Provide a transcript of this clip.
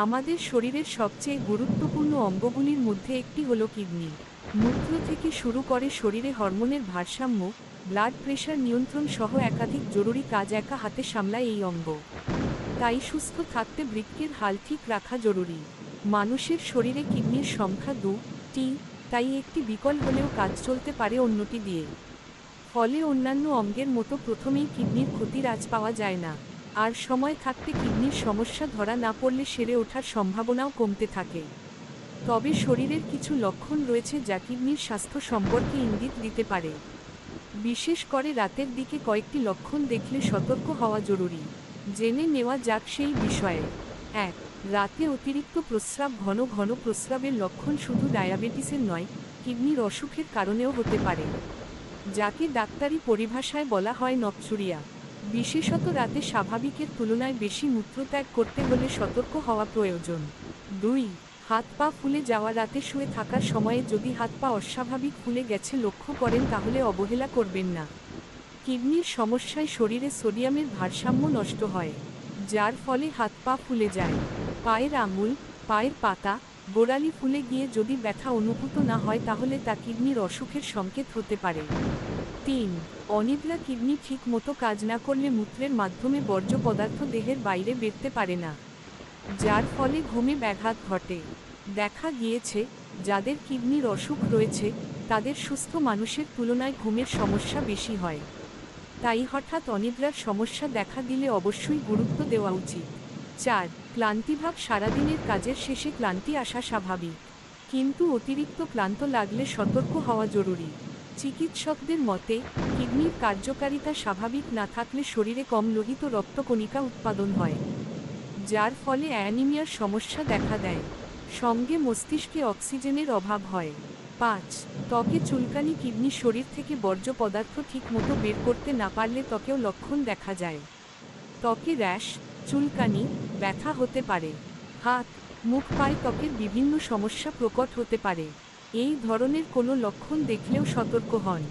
আমাদের শরীরের সবচেয়ে গুরুত্বপূর্ণ অঙ্গগুলির মধ্যে একটি হল কিডনি। মূত্র থেকে শুরু করে শরীরে হরমোনের ভারসাম্য, ব্লাড প্রেশার নিয়ন্ত্রণ সহ একাধিক জরুরি কাজ একা হাতে সামলায় এই অঙ্গ। তাই সুস্থ থাকতে বৃক্কের হাল ঠিক রাখা জরুরি। মানুষের শরীরে কিডনির সংখ্যা 2টি, তাই একটি বিকল হলেও কাজ চলতে পারে অন্যটি দিয়ে। ফলে অন্যান্য অঙ্গের মতো প্রথমেই কিডনির ক্ষতির আঁচ পাওয়া যায় না, আর সময় থাকতে কিডনির সমস্যা ধরা না পড়লে সেরে ওঠার সম্ভাবনাও কমতে থাকে। তবে শরীরের কিছু লক্ষণ রয়েছে যা কিডনির স্বাস্থ্য সম্পর্কে ইঙ্গিত দিতে পারে। বিশেষ করে রাতের দিকে কয়েকটি লক্ষণ দেখলে সতর্ক হওয়া জরুরি। জেনে নেওয়া যাক সেই বিষয়ে। 1. রাতে অতিরিক্ত প্রস্রাব। ঘন ঘন প্রস্রাবের লক্ষণ শুধু ডায়াবেটিসের নয়, কিডনির অসুখের কারণেও হতে পারে, যাকে ডাক্তারি পরিভাষায় বলা হয় নকচুরিয়া। বিশেষত রাতে স্বাভাবিকের তুলনায় বেশি মূত্রত্যাগ করতে হলে সতর্ক হওয়া প্রয়োজন। 2. হাত পা ফুলে যাওয়া। রাতে শুয়ে থাকার সময়ে যদি হাত পা অস্বাভাবিক ফুলে গেছে লক্ষ্য করেন তাহলে অবহেলা করবেন না। কিডনির সমস্যায় শরীরে সোডিয়ামের ভারসাম্য নষ্ট হয়, যার ফলে হাত পা ফুলে যায়। পায়ের আঙুল, পায়ের পাতা, গোড়ালি ফুলে গিয়ে যদি ব্যথা অনুভূত না হয় তাহলে তা কিডনির অসুখের সংকেত হতে পারে। 3. অনিদ্রা। কিডনি ঠিক মতো কাজ না করলে মূত্রের মাধ্যমে বর্জ্য পদার্থ দেহের বাইরে বেরোতে পারে না, যার ফলে ঘুমে ব্যাঘাত ঘটে। দেখা গিয়েছে, যাদের কিডনির অসুখ রয়েছে তাদের সুস্থ মানুষের তুলনায় ঘুমের সমস্যা বেশি হয়। তাই হঠাৎ অনিদ্রার সমস্যা দেখা দিলে অবশ্যই গুরুত্ব দেওয়া উচিত। 4. ক্লান্তিভাব। সারাদিনের কাজের শেষে ক্লান্তি আসা স্বাভাবিক, কিন্তু অতিরিক্ত ক্লান্ত লাগলে সতর্ক হওয়া জরুরি। চিকিৎসকদের মতে, কিডনির কার্যকারিতা স্বাভাবিক না থাকলে শরীরে কম লোহিত রক্তকণিকা উৎপাদন হয়, যার ফলে অ্যানিমিয়ার সমস্যা দেখা দেয়। সঙ্গে মস্তিষ্কে অক্সিজেনের অভাব হয়। 5. ত্বকে চুলকানি। কিডনি শরীর থেকে বর্জ্য পদার্থ ঠিকমতো বের করতে না পারলে ত্বকেও লক্ষণ দেখা যায়। ত্বকে র্যাশ, চুলকানি, ব্যথা হতে পারে। হাত, মুখ, পায়ে ত্বকের বিভিন্ন সমস্যা প্রকট হতে পারে। এই ধরনের কোনো লক্ষণ দেখলেও সতর্ক হন।